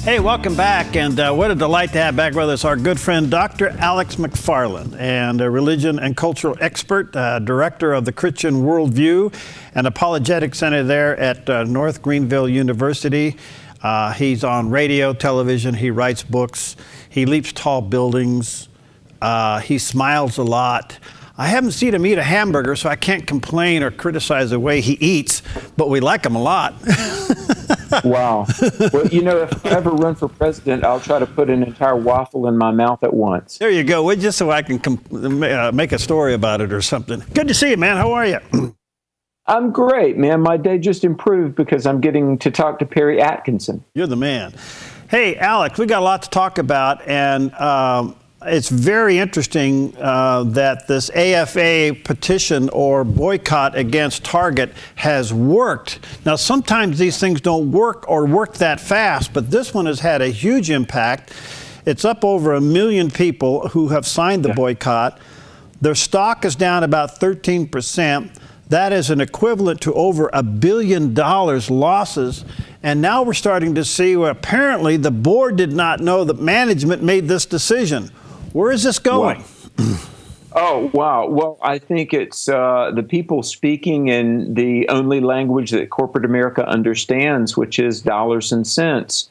Hey, welcome back, and what a delight to have back with us our good friend Dr. Alex McFarland, and a religion and cultural expert, director of the Christian Worldview and Apologetics Center there at North Greenville University. He's on radio, television, he writes books, he leaps tall buildings, he smiles a lot. I haven't seen him eat a hamburger, so I can't complain or criticize the way he eats, but we like him a lot. Wow. Well, you know, if I ever run for president, I'll try to put an entire waffle in my mouth at once. There you go. Well, just so I can make a story about it or something. Good to see you, man. How are you? I'm great, man. My day just improved because I'm getting to talk to Perry Atkinson. You're the man. Hey, Alex, we got a lot to talk about, and it's very interesting that this AFA petition or boycott against Target has worked. Now, sometimes these things don't work or work that fast, but this one has had a huge impact. It's up over 1 million people who have signed the boycott. Their stock is down about 13%. That is an equivalent to over $1 billion losses. And now we're starting to see where apparently the board did not know that management made this decision. Where is this going? Oh, wow. Well, I think it's the people speaking in the only language that corporate America understands, which is dollars and cents.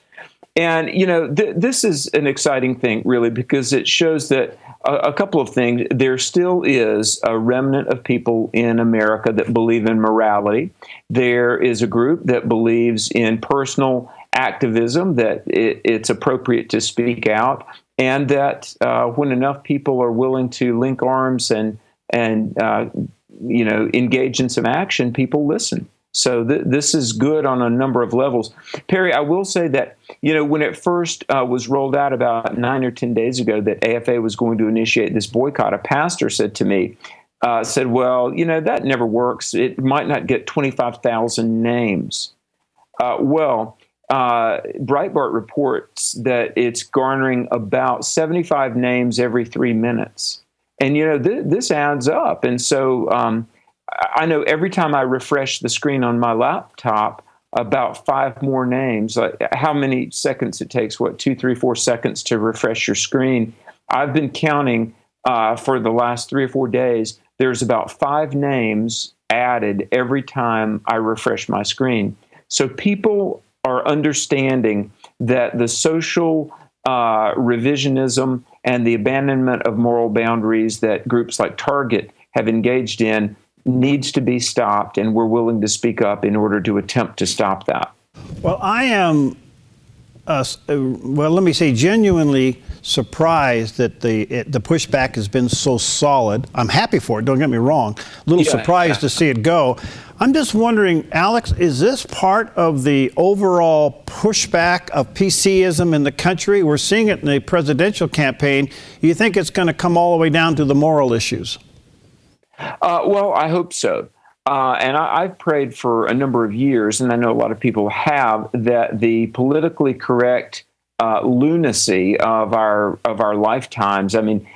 And, you know, this is an exciting thing, really, because it shows that a couple of things. There still is a remnant of people in America that believe in morality. There is a group that believes in personal activism, that it's appropriate to speak out, and that when enough people are willing to link arms and you know, engage in some action, people listen. So this is good on a number of levels. Perry, I will say that, you know, when it first was rolled out about 9 or 10 days ago that AFA was going to initiate this boycott, a pastor said to me, well, you know, that never works. It might not get 25,000 names. Breitbart reports that it's garnering about 75 names every 3 minutes. And, you know, this adds up. And so I know every time I refresh the screen on my laptop, about 5 more names, like how many seconds it takes, 2, 3, 4 seconds to refresh your screen. I've been counting for the last 3 or 4 days. There's about 5 names added every time I refresh my screen. So people are understanding that the social revisionism and the abandonment of moral boundaries that groups like Target have engaged in needs to be stopped, and we're willing to speak up in order to attempt to stop that. Well, I am, let me say, genuinely surprised that the pushback has been so solid. I'm happy for it, don't get me wrong. A little surprised to see it go. I'm just wondering, Alex, is this part of the overall pushback of PCism in the country? We're seeing it in the presidential campaign. You think it's going to come all the way down to the moral issues? Well, I hope so. And I've prayed for a number of years, and I know a lot of people have, that the politically correct lunacy of our lifetimes, I mean,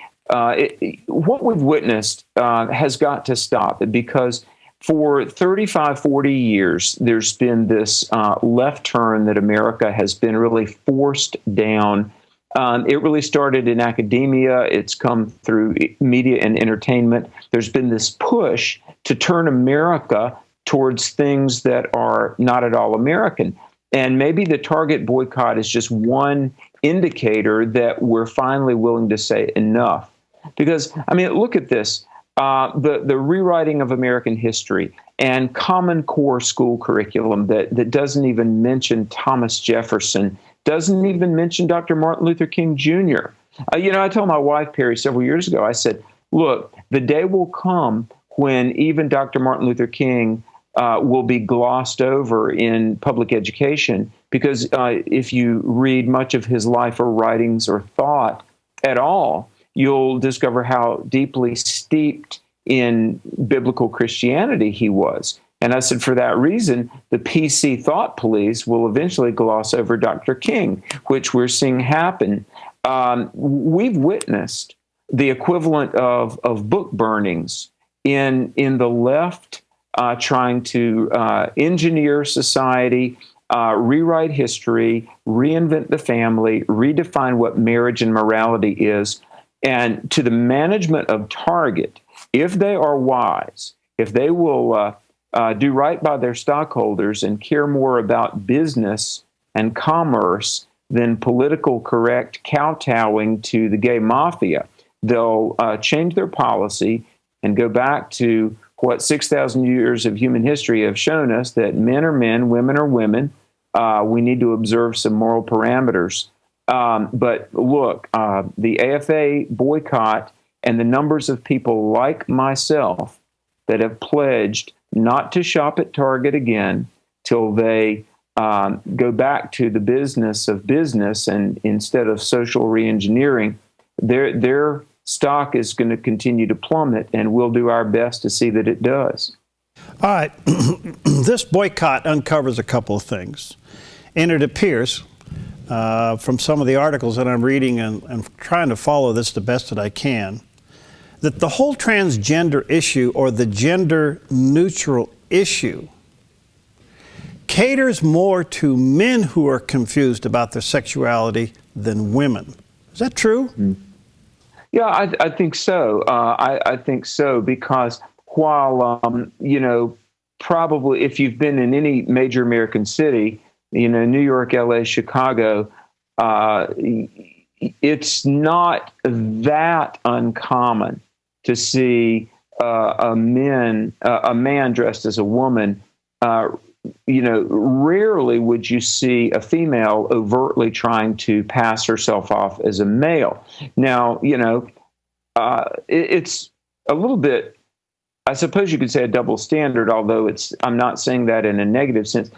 what we've witnessed has got to stop, because for 35, 40 years, there's been this left turn that America has been really forced down. It really started in academia. It's come through media and entertainment. There's been this push to turn America towards things that are not at all American. And maybe the Target boycott is just one indicator that we're finally willing to say enough. Because, I mean, look at this. The rewriting of American history and Common Core school curriculum that doesn't even mention Thomas Jefferson, doesn't even mention Dr. Martin Luther King Jr. You know, I told my wife, Perry, several years ago, I said, look, the day will come when even Dr. Martin Luther King will be glossed over in public education, because if you read much of his life or writings or thought at all, you'll discover how deeply steeped in biblical Christianity he was. And I said, for that reason, the PC thought police will eventually gloss over Dr. King, which we're seeing happen. We've witnessed the equivalent of book burnings in the left, trying to engineer society rewrite history, reinvent the family, redefine what marriage and morality is. And to the management of Target, if they are wise, if they will do right by their stockholders and care more about business and commerce than political correct kowtowing to the gay mafia, they'll change their policy and go back to what 6,000 years of human history have shown us, that men are men, women are women. We need to observe some moral parameters. But look, the AFA boycott and the numbers of people like myself that have pledged not to shop at Target again till they go back to the business of business and instead of social reengineering, their stock is going to continue to plummet, and we'll do our best to see that it does. All right. This boycott uncovers a couple of things. And it appears, from some of the articles that I'm reading and trying to follow this the best that I can, that the whole transgender issue or the gender neutral issue caters more to men who are confused about their sexuality than women. Is that true? Mm-hmm. Yeah, I think so. I think so because while, probably if you've been in any major American city, New York, LA, Chicago, it's not that uncommon to see a man dressed as a woman. Rarely would you see a female overtly trying to pass herself off as a male. Now, it's a little bit, I suppose you could say, a double standard, although I'm not saying that in a negative sense.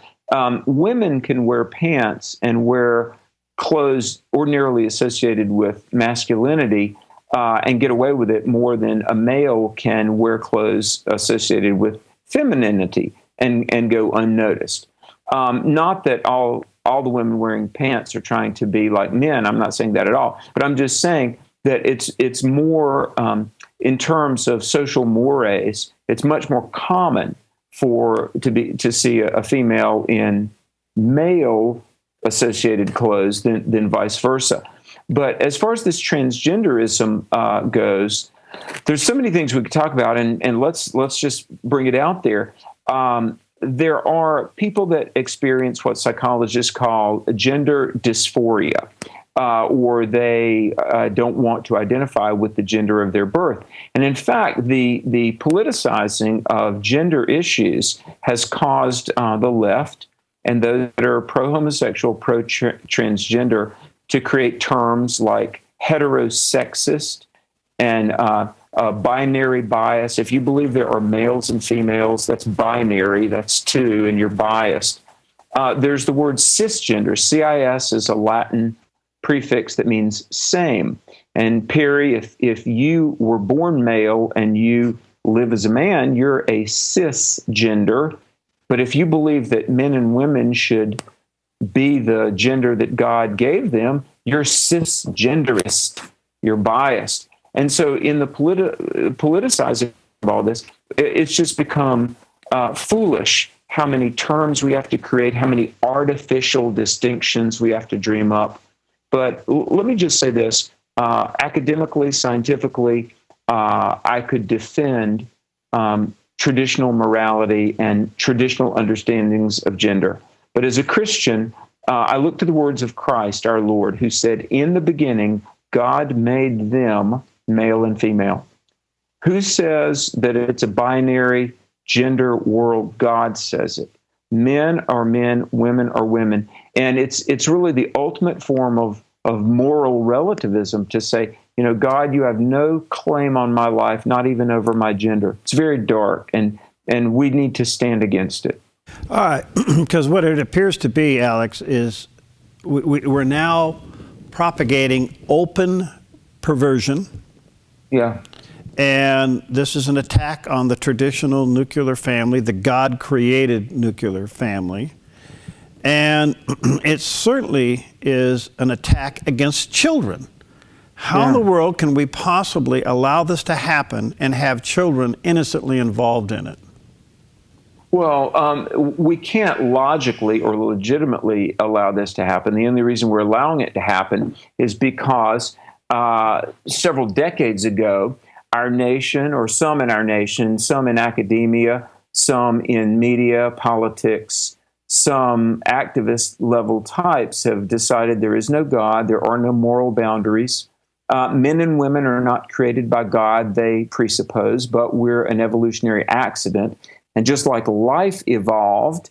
Women can wear pants and wear clothes ordinarily associated with masculinity and get away with it more than a male can wear clothes associated with femininity and go unnoticed. Not that all the women wearing pants are trying to be like men. I'm not saying that at all. But I'm just saying that it's more in terms of social mores. It's much more common to see a female in male associated clothes than vice versa. But as far as this transgenderism goes, there's so many things we could talk about, and let's just bring it out there. There are people that experience what psychologists call gender dysphoria, or they don't want to identify with the gender of their birth. And in fact, the politicizing of gender issues has caused the left and those that are pro-homosexual, pro-transgender to create terms like heterosexist and binary bias. If you believe there are males and females, that's binary, that's two, and you're biased. There's the word cisgender. CIS is a Latin prefix that means same. And Perry, if you were born male and you live as a man, you're a cisgender. But if you believe that men and women should be the gender that God gave them, you're cisgenderist. You're biased. And so in the politicizing of all this, it's just become foolish how many terms we have to create, how many artificial distinctions we have to dream up. But let me just say this. Academically, scientifically, I could defend traditional morality and traditional understandings of gender. But as a Christian, I look to the words of Christ, our Lord, who said, in the beginning, God made them male and female. Who says that it's a binary gender world? God says it. Men are men, women are women. And it's really the ultimate form of moral relativism to say, God, you have no claim on my life, not even over my gender. It's very dark, and we need to stand against it. All right, because what it appears to be, Alex, is we're now propagating open perversion. Yeah. And this is an attack on the traditional nuclear family, the God-created nuclear family. And it certainly is an attack against children. How in the world can we possibly allow this to happen and have children innocently involved in it? Well, we can't logically or legitimately allow this to happen. The only reason we're allowing it to happen is because several decades ago, our nation, or some in our nation, some in academia, some in media, politics, some activist level types have decided there is no God, there are no moral boundaries. Men and women are not created by God, they presuppose, but we're an evolutionary accident. And just like life evolved,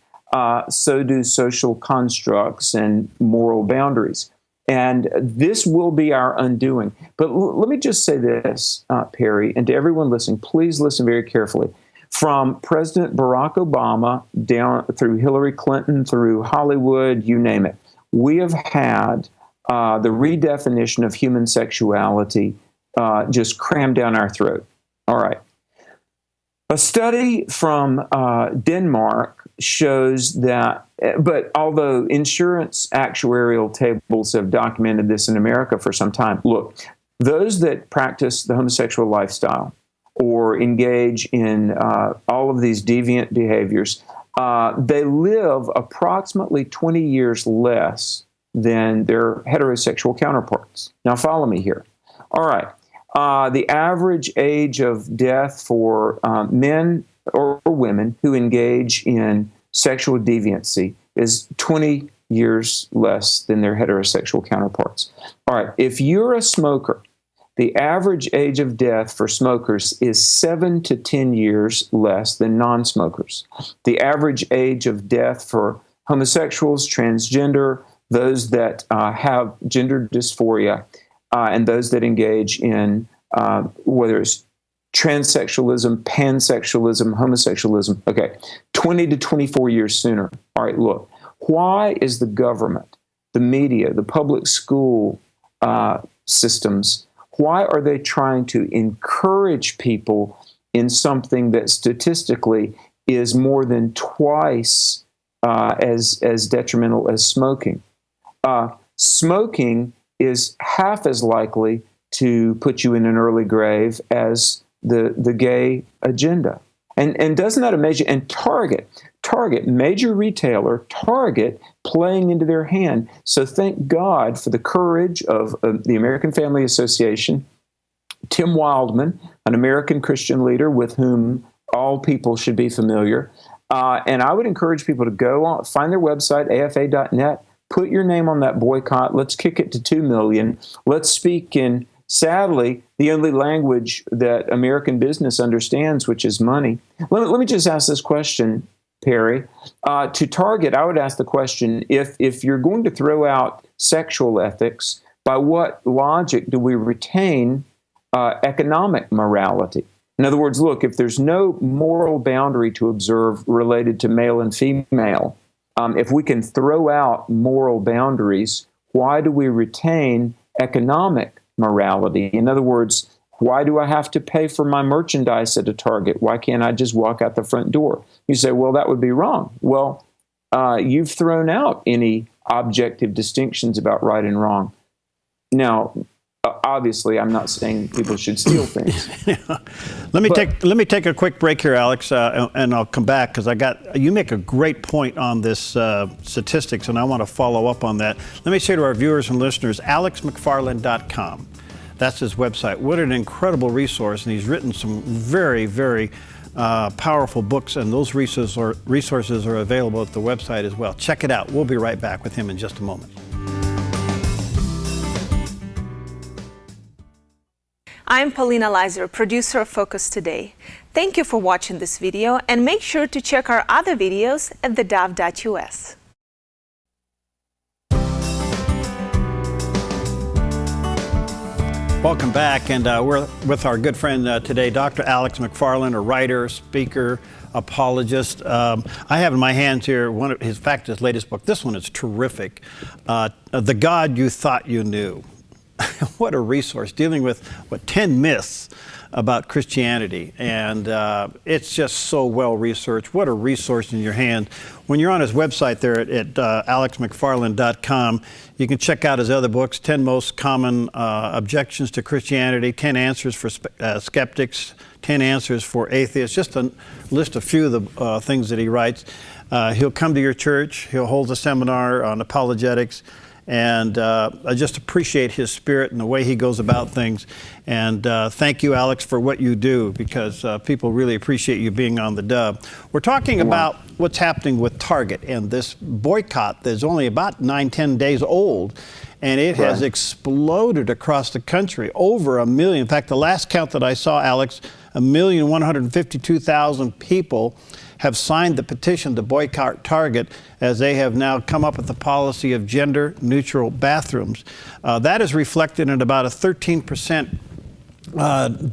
so do social constructs and moral boundaries. And this will be our undoing. But let me just say this, Perry, and to everyone listening, please listen very carefully. From President Barack Obama down through Hillary Clinton, through Hollywood, you name it, we have had the redefinition of human sexuality just crammed down our throat. All right. A study from Denmark shows that, but although insurance actuarial tables have documented this in America for some time, look, those that practice the homosexual lifestyle or engage in all of these deviant behaviors, they live approximately 20 years less than their heterosexual counterparts. Now follow me here. All right. The average age of death for men or women who engage in sexual deviancy is 20 years less than their heterosexual counterparts. All right, if you're a smoker, the average age of death for smokers is 7 to 10 years less than non-smokers. The average age of death for homosexuals, transgender, those that have gender dysphoria, and those that engage in whether it's transsexualism, pansexualism, homosexualism, okay, 20 to 24 years sooner. All right, look, why is the government, the media, the public school systems, why are they trying to encourage people in something that statistically is more than twice as detrimental as smoking? Smoking is half as likely to put you in an early grave as the gay agenda. And doesn't that amaze you? And Target, major retailer, Target, playing into their hand. So thank God for the courage of the American Family Association, Tim Wildman, an American Christian leader with whom all people should be familiar. And I would encourage people to go on, find their website, afa.net, put your name on that boycott. Let's kick it to 2 million. Let's speak in, sadly, the only language that American business understands, which is money. Let me just ask this question, Perry. To Target, I would ask the question, if you're going to throw out sexual ethics, by what logic do we retain economic morality? In other words, look, if there's no moral boundary to observe related to male and female, if we can throw out moral boundaries, why do we retain economic morality? In other words, why do I have to pay for my merchandise at a Target? Why can't I just walk out the front door? You say, well, that would be wrong. Well, you've thrown out any objective distinctions about right and wrong. Now, obviously, I'm not saying people should steal things. Let me take a quick break here, Alex, and I'll come back because you make a great point on this statistics, and I want to follow up on that. Let me say to our viewers and listeners, alexmcfarland.com. That's his website. What an incredible resource, and he's written some very, very powerful books, and those resources are available at the website as well. Check it out. We'll be right back with him in just a moment. I'm Paulina Leiser, producer of Focus Today. Thank you for watching this video, and make sure to check our other videos at theDove.us. Welcome back, and we're with our good friend today, Dr. Alex McFarland, a writer, speaker, apologist. I have in my hands here his latest book. This one is terrific. The God You Thought You Knew. What a resource, dealing with 10 myths about Christianity. And it's just so well researched. What a resource in your hand. When you're on his website there at alexmcfarland.com, you can check out his other books, 10 Most Common Objections to Christianity, 10 Answers for Skeptics, 10 Answers for Atheists, just to list a few of the things that he writes. He'll come to your church. He'll hold a seminar on apologetics. And I just appreciate his spirit and the way he goes about things. And thank you, Alex, for what you do, because people really appreciate you being on the Dove. We're talking about what's happening with Target and this boycott that's only about 9-10 days old. And it has exploded across the country, over 1 million. In fact, the last count that I saw, Alex, 1,152,000 people have signed the petition to boycott Target, as they have now come up with the policy of gender-neutral bathrooms. That is reflected in about a 13%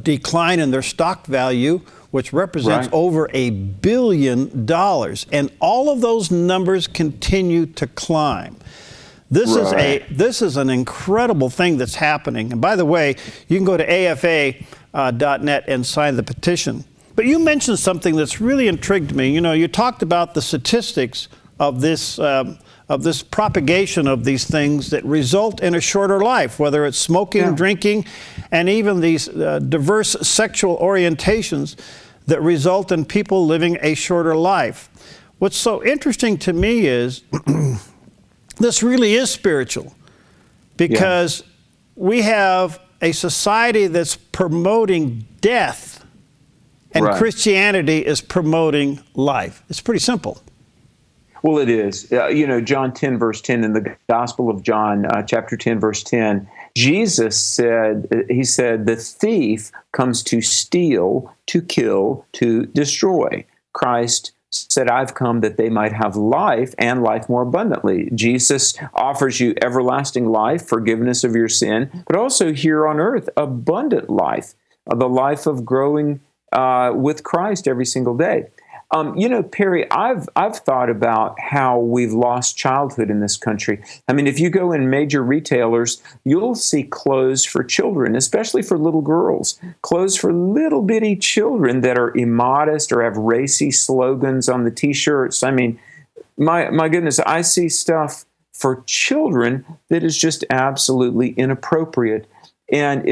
decline in their stock value, which represents over $1 billion. And all of those numbers continue to climb. This is an incredible thing that's happening. And by the way, you can go to afa.net and sign the petition. But you mentioned something that's really intrigued me. You know, you talked about the statistics of this propagation of these things that result in a shorter life, whether it's smoking, drinking, and even these diverse sexual orientations that result in people living a shorter life. What's so interesting to me is this really is spiritual, because we have a society that's promoting death, and Christianity is promoting life. It's pretty simple. Well, it is. You know, John 10, verse 10, in the Gospel of John, chapter 10, verse 10, Jesus said, he said, the thief comes to steal, to kill, to destroy. Christ said, I've come that they might have life and life more abundantly. Jesus offers you everlasting life, forgiveness of your sin, but also here on earth, abundant life, the life of growing with Christ every single day. You know, Perry, I've thought about how we've lost childhood in this country. I mean, if you go in major retailers, you'll see clothes for children, especially for little girls, clothes for little bitty children that are immodest or have racy slogans on the T-shirts. I mean, my goodness, I see stuff for children that is just absolutely inappropriate. And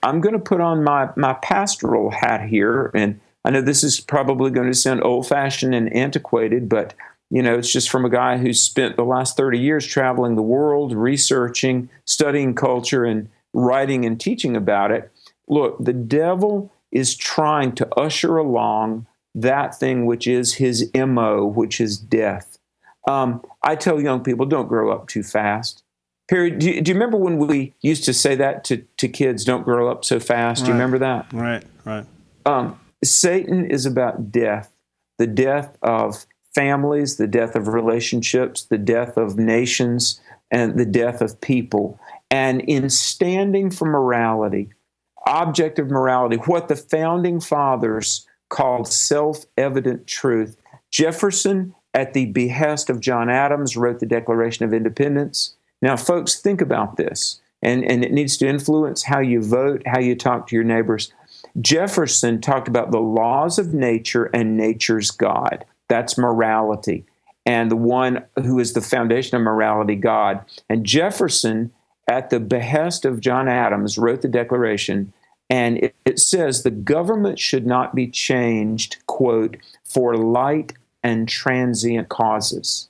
I'm going to put on my pastoral hat here, and I know this is probably going to sound old-fashioned and antiquated, but, you know, it's just from a guy who's spent the last 30 years traveling the world, researching, studying culture, and writing and teaching about it. Look, the devil is trying to usher along that thing which is his MO, which is death. I tell young people, don't grow up too fast. Perry, do you remember when we used to say that to kids, don't grow up so fast? Do you remember that? Right. Satan is about death, the death of families, the death of relationships, the death of nations, and the death of people. And in standing for morality, objective morality, what the founding fathers called self-evident truth, Jefferson, at the behest of John Adams, wrote the Declaration of Independence. Now, folks, think about this, and it needs to influence how you vote, how you talk to your neighbors. Jefferson talked about the laws of nature and nature's God. That's morality. And the one who is the foundation of morality, God. And Jefferson, at the behest of John Adams, wrote the Declaration, and it says the government should not be changed, quote, for light and transient causes.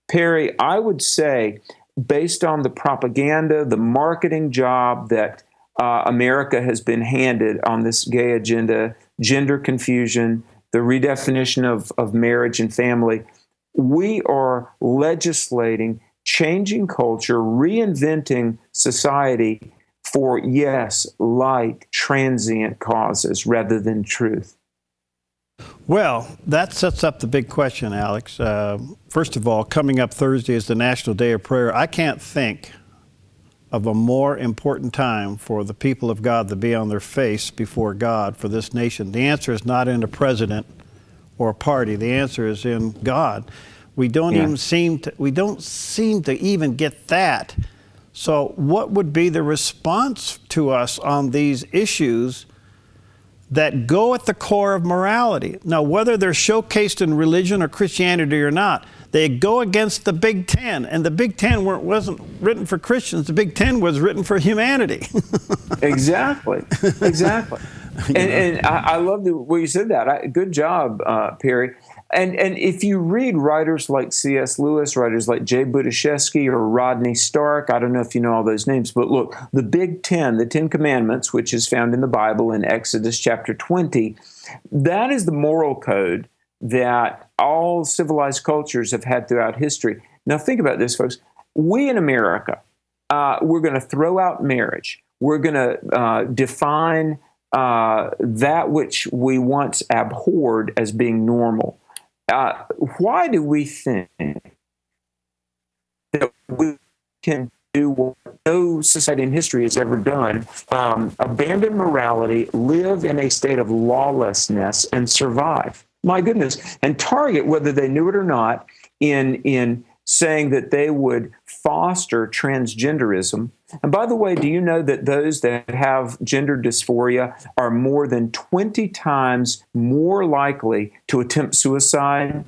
Perry, I would say, based on the propaganda, the marketing job that America has been handed on this gay agenda, gender confusion, the redefinition of marriage and family, we are legislating, changing culture, reinventing society for, yes, light, transient causes rather than truth. Well, that sets up the big question, Alex. First of all, coming up Thursday is the National Day of Prayer. I can't think of a more important time for the people of God to be on their face before God for this nation. The answer is not in a president or a party. The answer is in God. We don't even seem to even get that. So what would be the response to us on these issues that go at the core of morality. Now, whether they're showcased in religion or Christianity or not, they go against the Big Ten. And the Big Ten wasn't written for Christians. The Big Ten was written for humanity. Exactly. And I love the way you said that. Good job, Perry. And if you read writers like C.S. Lewis, writers like J. Budiashevsky or Rodney Stark, I don't know if you know all those names, but look, the Big Ten, the Ten Commandments, which is found in the Bible in Exodus chapter 20, that is the moral code that all civilized cultures have had throughout history. Now think about this, folks. We in America, we're going to throw out marriage. We're going to define that which we once abhorred as being normal. Why do we think that we can do what no society in history has ever done, abandon morality, live in a state of lawlessness, and survive? My goodness. And Target, whether they knew it or not, in saying that they would foster transgenderism. And by the way, do you know that those that have gender dysphoria are more than 20 times more likely to attempt suicide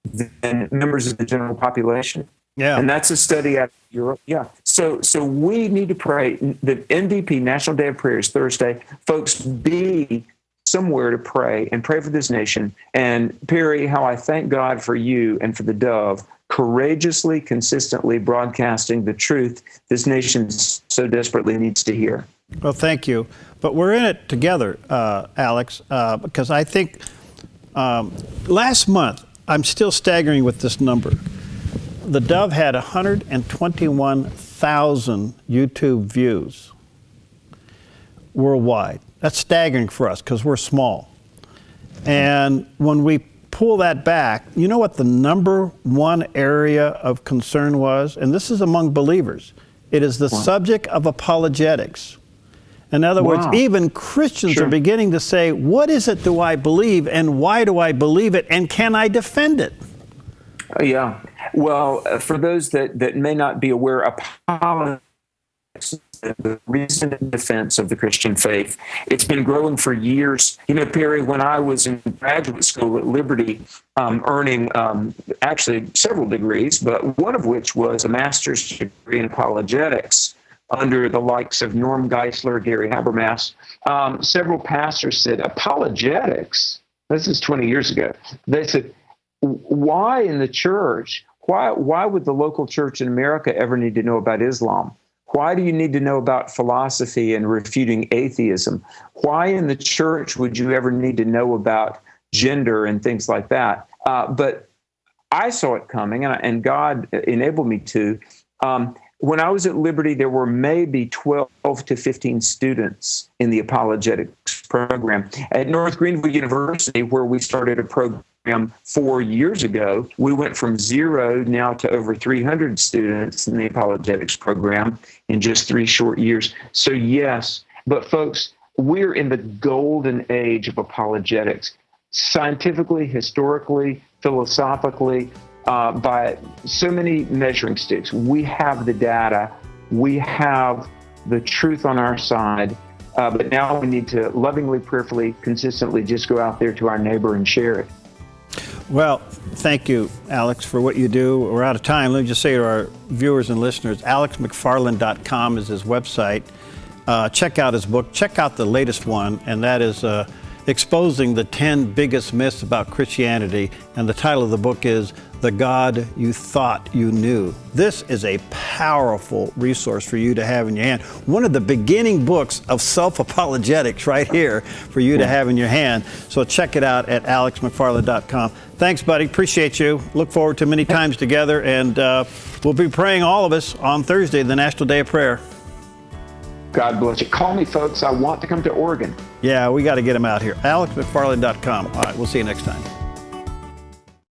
than members of the general population? Yeah. And that's a study out of Europe. Yeah. So we need to pray. The NDP, National Day of Prayer, is Thursday. Folks, be somewhere to pray and pray for this nation. And Perry, how I thank God for you and for the Dove courageously, consistently broadcasting the truth this nation so desperately needs to hear. Well, thank you. But we're in it together, Alex, because I think last month, I'm still staggering with this number. The Dove had 121,000 YouTube views worldwide. That's staggering for us because we're small. And when we pull that back, you know what the number one area of concern was? And this is among believers. It is the subject of apologetics. In other words, even Christians are beginning to say, what is it do I believe and why do I believe it and can I defend it? Yeah. Well, for those that may not be aware, apologetics is the reason and defense of the Christian faith. It's been growing for years. You know, Perry, when I was in graduate school at Liberty, earning actually several degrees, but one of which was a master's degree in apologetics under the likes of Norm Geisler, Gary Habermas, several pastors said, apologetics, this is 20 years ago, they said, why in the church, why would the local church in America ever need to know about Islam? Why do you need to know about philosophy and refuting atheism? Why in the church would you ever need to know about gender and things like that? But I saw it coming, and God enabled me to. When I was at Liberty, there were maybe 12 to 15 students in the apologetics program. At North Greenville University, where we started a program 4 years ago, we went from 0 now to over 300 students in the apologetics program in just 3 short years. So yes, but folks, we're in the golden age of apologetics, scientifically, historically, philosophically, by so many measuring sticks. We have the data, we have the truth on our side, but now we need to lovingly, prayerfully, consistently just go out there to our neighbor and share it. Well, thank you, Alex, for what you do. We're out of time. Let me just say to our viewers and listeners, alexmcfarland.com is his website. Check out his book. Check out the latest one, and that is Exposing the 10 Biggest Myths About Christianity. And the title of the book is The God You Thought You Knew. This is a powerful resource for you to have in your hand. One of the beginning books of self-apologetics right here for you to have in your hand. So check it out at alexmcfarland.com. Thanks, buddy. Appreciate you. Look forward to many times together. And we'll be praying, all of us, on Thursday, the National Day of Prayer. God bless you. Call me, folks. I want to come to Oregon. Yeah, we got to get him out here. alexmcfarland.com. All right, we'll see you next time.